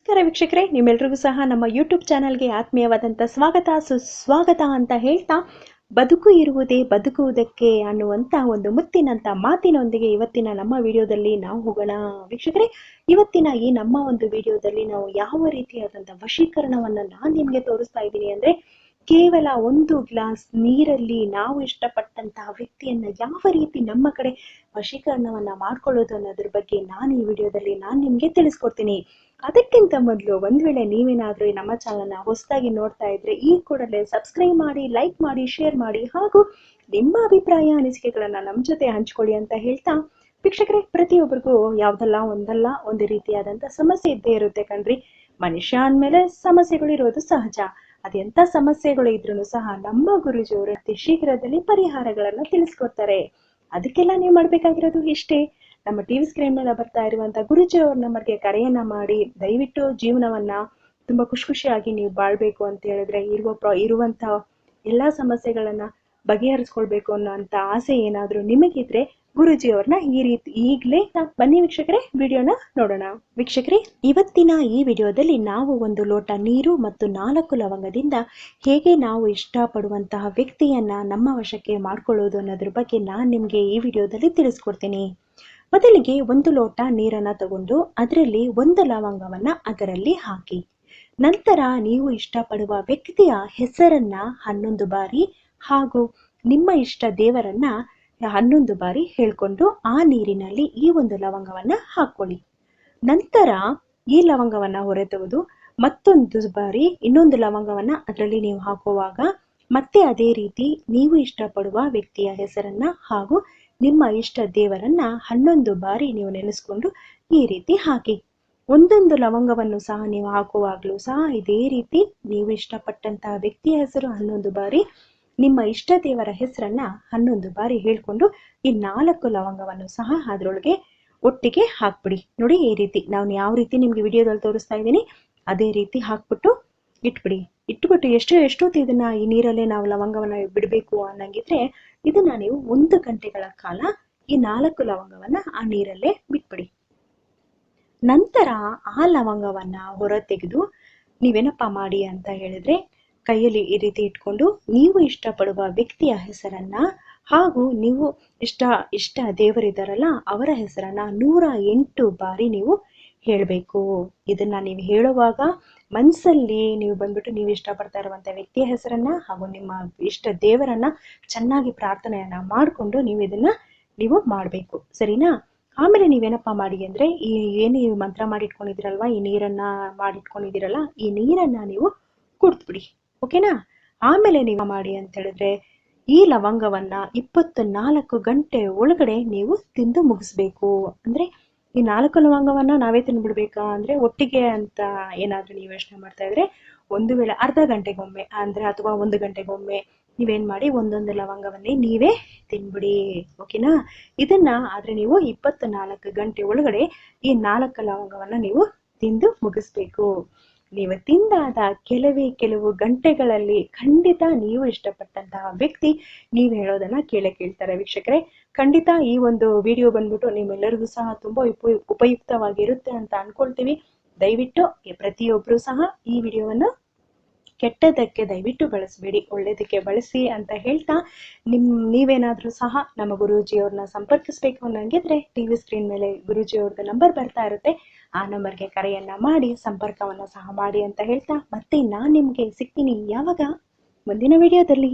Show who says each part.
Speaker 1: ನಮಸ್ಕಾರ ವೀಕ್ಷಕರೇ, ನಿಮ್ಮೆಲ್ರಿಗೂ ಸಹ ನಮ್ಮ ಯೂಟ್ಯೂಬ್ ಚಾನಲ್ಗೆ ಆತ್ಮೀಯವಾದಂಥ ಸ್ವಾಗತ ಸುಸ್ವಾಗತ ಅಂತ ಹೇಳ್ತಾ, ಬದುಕು ಇರುವುದೇ ಬದುಕುವುದಕ್ಕೆ ಅನ್ನುವಂಥ ಒಂದು ಮುತ್ತಿನಂಥ ಮಾತಿನೊಂದಿಗೆ ಇವತ್ತಿನ ನಮ್ಮ ವಿಡಿಯೋದಲ್ಲಿ ನಾವು ಹೋಗೋಣ. ವೀಕ್ಷಕರೇ, ಇವತ್ತಿನ ಈ ನಮ್ಮ ಒಂದು ವಿಡಿಯೋದಲ್ಲಿ ನಾವು ಯಾವ ರೀತಿಯಾದಂಥ ವಶೀಕರಣವನ್ನು ನಾನು ನಿಮಗೆ ತೋರಿಸ್ತಾ ಇದ್ದೀನಿ ಅಂದರೆ, ಕೇವಲ ಒಂದು ಗ್ಲಾಸ್ ನೀರಲ್ಲಿ ನಾವು ಇಷ್ಟಪಟ್ಟಂತಹ ವ್ಯಕ್ತಿಯನ್ನ ಯಾವ ರೀತಿ ನಮ್ಮ ಕಡೆ ವಶೀಕರಣವನ್ನ ಮಾಡ್ಕೊಳ್ಳೋದು ಅನ್ನೋದ್ರ ಬಗ್ಗೆ ನಾನು ಈ ವಿಡಿಯೋದಲ್ಲಿ ನಿಮ್ಗೆ ತಿಳಿಸ್ಕೊಡ್ತೀನಿ. ಅದಕ್ಕಿಂತ ಮೊದಲು ಒಂದ್ ವೇಳೆ ನೀವೇನಾದ್ರೂ ನಮ್ಮ ಚಾನಲ್ನ ಹೊಸದಾಗಿ ನೋಡ್ತಾ ಇದ್ರೆ ಈ ಕೂಡಲೇ ಸಬ್ಸ್ಕ್ರೈಬ್ ಮಾಡಿ, ಲೈಕ್ ಮಾಡಿ, ಶೇರ್ ಮಾಡಿ, ಹಾಗೂ ನಿಮ್ಮ ಅಭಿಪ್ರಾಯ ಅನಿಸಿಕೆಗಳನ್ನ ನಮ್ಮ ಜೊತೆ ಹಂಚ್ಕೊಳ್ಳಿ ಅಂತ ಹೇಳ್ತಾ, ವೀಕ್ಷಕರೇ, ಪ್ರತಿಯೊಬ್ಬರಿಗೂ ಯಾವ್ದಲ್ಲ ಒಂದಲ್ಲ ಒಂದು ರೀತಿಯಾದಂತ ಸಮಸ್ಯೆ ಇದ್ದೇ ಇರುತ್ತೆ ಕಣ್ರಿ. ಮನುಷ್ಯ ಅಂದ್ಮೇಲೆ ಸಮಸ್ಯೆಗಳು ಇರೋದು ಸಹಜ. ಅದೆಂತ ಸಮಸ್ಯೆಗಳು ಇದ್ರೂ ಸಹ ನಮ್ಮ ಗುರೂಜಿಯವರು ಅತಿ ಶೀಘ್ರದಲ್ಲಿ ಪರಿಹಾರಗಳನ್ನ ತಿಳಿಸ್ಕೊಡ್ತಾರೆ. ಅದಕ್ಕೆಲ್ಲ ನೀವು ಮಾಡ್ಬೇಕಾಗಿರೋದು ಇಷ್ಟೇ. ನಮ್ಮ ಟಿವಿ ಸ್ಕ್ರೀನ್ ಮೇಲೆ ಬರ್ತಾ ಇರುವಂತ ಗುರೂಜಿಯವ್ರ ನಂಬರ್ಗೆ ಕರೆಯನ್ನ ಮಾಡಿ, ದಯವಿಟ್ಟು ಜೀವನವನ್ನ ತುಂಬಾ ಖುಷಿಯಾಗಿ ನೀವು ಬಾಳ್ಬೇಕು ಅಂತ ಹೇಳಿದ್ರೆ, ಇರುವಂತ ಎಲ್ಲಾ ಸಮಸ್ಯೆಗಳನ್ನ ಬಗೆಹರಿಸ್ಕೊಳ್ಬೇಕು ಅನ್ನೋ ಆಸೆ ಏನಾದ್ರೂ ನಿಮಗಿದ್ರೆ ಗುರೂಜಿಯವ್ರನ್ನ ಈ ರೀತಿ ಈಗಲೇ ಬನ್ನಿ ವೀಕ್ಷಕರೇ, ವಿಡಿಯೋನ ನೋಡೋಣ. ವೀಕ್ಷಕರೇ, ಇವತ್ತಿನ ಈ ವಿಡಿಯೋದಲ್ಲಿ ನಾವು ಒಂದು ಲೋಟ ನೀರು ಮತ್ತು 4 ಲವಂಗದಿಂದ ಹೇಗೆ ನಾವು ಇಷ್ಟಪಡುವಂತಹ ವ್ಯಕ್ತಿಯನ್ನ ನಮ್ಮ ವಶಕ್ಕೆ ಮಾಡ್ಕೊಳ್ಳೋದು ಅನ್ನೋದ್ರ ಬಗ್ಗೆ ನಾನು ನಿಮ್ಗೆ ಈ ವಿಡಿಯೋದಲ್ಲಿ ತಿಳಿಸ್ಕೊಡ್ತೀನಿ. ಮೊದಲಿಗೆ ಒಂದು ಲೋಟ ನೀರನ್ನ ತಗೊಂಡು ಅದರಲ್ಲಿ 1 ಲವಂಗವನ್ನ ಅದರಲ್ಲಿ ಹಾಕಿ, ನಂತರ ನೀವು ಇಷ್ಟಪಡುವ ವ್ಯಕ್ತಿಯ ಹೆಸರನ್ನ 11 ಬಾರಿ ಹಾಗೂ ನಿಮ್ಮ ಇಷ್ಟ ದೇವರನ್ನ 11 ಬಾರಿ ಹೇಳ್ಕೊಂಡು ಆ ನೀರಿನಲ್ಲಿ ಈ 1 ಲವಂಗವನ್ನ ಹಾಕೊಳ್ಳಿ. ನಂತರ ಈ ಲವಂಗವನ್ನ ಹೊರತೆಗೆದು ಮತ್ತೊಂದು ಬಾರಿ ಇನ್ನೊಂದು ಲವಂಗವನ್ನ ಅದರಲ್ಲಿ ನೀವು ಹಾಕುವಾಗ ಮತ್ತೆ ಅದೇ ರೀತಿ ನೀವು ಇಷ್ಟಪಡುವ ವ್ಯಕ್ತಿಯ ಹೆಸರನ್ನ ಹಾಗೂ ನಿಮ್ಮ ಇಷ್ಟ ದೇವರನ್ನ 11 ಬಾರಿ ನೀವು ನೆನೆಸ್ಕೊಂಡು ಈ ರೀತಿ ಹಾಕಿ. ಒಂದೊಂದು ಲವಂಗವನ್ನು ಸಹ ನೀವು ಹಾಕುವಾಗ್ಲೂ ಸಹ ಇದೇ ರೀತಿ ನೀವು ಇಷ್ಟಪಟ್ಟಂತಹ ವ್ಯಕ್ತಿಯ ಹೆಸರು 11 ಬಾರಿ, ನಿಮ್ಮ ಇಷ್ಟ ದೇವರ ಹೆಸರನ್ನ 11 ಬಾರಿ ಹೇಳ್ಕೊಂಡು ಈ 4 ಲವಂಗವನ್ನು ಸಹ ಅದರೊಳಗೆ ಒಟ್ಟಿಗೆ ಹಾಕ್ಬಿಡಿ. ನೋಡಿ, ಈ ರೀತಿ ನಾನು ಯಾವ ರೀತಿ ನಿಮ್ಗೆ ವಿಡಿಯೋದಲ್ಲಿ ತೋರಿಸ್ತಾ ಇದ್ದೀನಿ ಅದೇ ರೀತಿ ಹಾಕ್ಬಿಟ್ಟು ಇಟ್ಬಿಟ್ಟು ಎಷ್ಟೊತ್ತು ಇದನ್ನ ಈ ನೀರಲ್ಲೇ ನಾವು ಲವಂಗವನ್ನ ಬಿಡಬೇಕು ಅನ್ನಂಗಿದ್ರೆ ಇದನ್ನ ನೀವು 1 ಗಂಟೆಗಳ ಕಾಲ ಈ 4 ಲವಂಗವನ್ನ ಆ ನೀರಲ್ಲೇ ಬಿಟ್ಬಿಡಿ. ನಂತರ ಆ ಲವಂಗವನ್ನ ಹೊರ ತೆಗೆದು ನೀವೇನಪ್ಪ ಮಾಡಿ ಅಂತ ಹೇಳಿದ್ರೆ, ಕೈಯಲ್ಲಿ ಈ ರೀತಿ ಇಟ್ಕೊಂಡು ನೀವು ಇಷ್ಟಪಡುವ ವ್ಯಕ್ತಿಯ ಹೆಸರನ್ನ ಹಾಗೂ ನೀವು ಇಷ್ಟ ದೇವರಿದ್ದಾರಲ್ಲ ಅವರ ಹೆಸರನ್ನ 108 ಬಾರಿ ನೀವು ಹೇಳಬೇಕು. ಇದನ್ನ ನೀವು ಹೇಳುವಾಗ ಮನಸ್ಸಲ್ಲಿ ನೀವು ಬಂದ್ಬಿಟ್ಟು ನೀವು ಇಷ್ಟಪಡ್ತಾ ಇರುವಂತ ವ್ಯಕ್ತಿಯ ಹೆಸರನ್ನ ಹಾಗೂ ನಿಮ್ಮ ಇಷ್ಟ ದೇವರನ್ನ ಚೆನ್ನಾಗಿ ಪ್ರಾರ್ಥನೆಯನ್ನ ಮಾಡಿಕೊಂಡು ನೀವು ಮಾಡಬೇಕು, ಸರಿನಾ? ಆಮೇಲೆ ನೀವೇನಪ್ಪ ಮಾಡಿ ಅಂದ್ರೆ, ಏನು ಮಂತ್ರ ಮಾಡಿಟ್ಕೊಂಡಿದ್ದೀರಲ್ವಾ, ಈ ನೀರನ್ನ ಮಾಡಿಟ್ಕೊಂಡಿದ್ದೀರಲ್ಲ, ಈ ನೀರನ್ನ ನೀವು ಕುಡಿದ್ಬಿಡಿ, ಓಕೆನಾ? ಆಮೇಲೆ ನೀವು ಮಾಡಿ ಅಂತ ಹೇಳಿದ್ರೆ, ಈ ಲವಂಗವನ್ನ 24 ಗಂಟೆ ಒಳಗಡೆ ನೀವು ತಿಂದು ಮುಗಿಸ್ಬೇಕು. ಅಂದ್ರೆ ಈ 4 ಲವಂಗವನ್ನ ನಾವೇ ತಿಂದ್ಬಿಡ್ಬೇಕಾ ಅಂದ್ರೆ ಒಟ್ಟಿಗೆ ಅಂತ ಏನಾದ್ರೂ ನೀವು ಯೋಚನೆ ಮಾಡ್ತಾ ಇದ್ರೆ, ಒಂದು ವೇಳೆ ಅರ್ಧ ಗಂಟೆಗೊಮ್ಮೆ ಅಂದ್ರೆ ಅಥವಾ 1 ಗಂಟೆಗೊಮ್ಮೆ ನೀವೇನ್ ಮಾಡಿ ಒಂದೊಂದು ಲವಂಗವನ್ನೇ ನೀವೇ ತಿನ್ಬಿಡಿ, ಓಕೆನಾ? ಇದನ್ನ ಆದ್ರೆ ನೀವು 24 ಗಂಟೆ ಒಳಗಡೆ ಈ 4 ಲವಂಗವನ್ನ ನೀವು ತಿಂದು ಮುಗಿಸ್ಬೇಕು. ನೀವು ತಿಂದಾದ ಕೆಲವು ಗಂಟೆಗಳಲ್ಲಿ ಖಂಡಿತ ನೀವು ಇಷ್ಟಪಟ್ಟಂತಹ ವ್ಯಕ್ತಿ ನೀವು ಹೇಳೋದನ್ನ ಕೇಳ್ತಾರೆ ವೀಕ್ಷಕರೇ. ಖಂಡಿತ ಈ ಒಂದು ವಿಡಿಯೋ ಬಂದ್ಬಿಟ್ಟು ನಿಮ್ಮೆಲ್ಲರಿಗೂ ಸಹ ತುಂಬಾ ಉಪಯುಕ್ತವಾಗಿರುತ್ತೆ ಅಂತ ಅನ್ಕೊಳ್ತೀವಿ. ದಯವಿಟ್ಟು ಪ್ರತಿಯೊಬ್ರು ಸಹ ಈ ವಿಡಿಯೋವನ್ನು ಕೆಟ್ಟದಕ್ಕೆ ದಯವಿಟ್ಟು ಬಳಸಬೇಡಿ, ಒಳ್ಳೇದಕ್ಕೆ ಬಳಸಿ ಅಂತ ಹೇಳ್ತಾ, ನೀವೇನಾದ್ರೂ ಸಹ ನಮ್ಮ ಗುರೂಜಿಯವ್ರನ್ನ ಸಂಪರ್ಕಿಸ್ಬೇಕು ಅನ್ನಂಗಿದ್ರೆ ಟಿವಿ ಸ್ಕ್ರೀನ್ ಮೇಲೆ ಗುರೂಜಿಯವ್ರದ್ದು ನಂಬರ್ ಬರ್ತಾ ಇರುತ್ತೆ, ಆ ನಂಬರ್ಗೆ ಕರೆಯನ್ನ ಮಾಡಿ ಸಂಪರ್ಕವನ್ನ ಸಹ ಮಾಡಿ ಅಂತ ಹೇಳ್ತಾ, ಮತ್ತೆ ನಾನು ನಿಮ್ಗೆ ಸಿಗ್ತೀನಿ ಯಾವಾಗ? ಮುಂದಿನ ವಿಡಿಯೋದಲ್ಲಿ.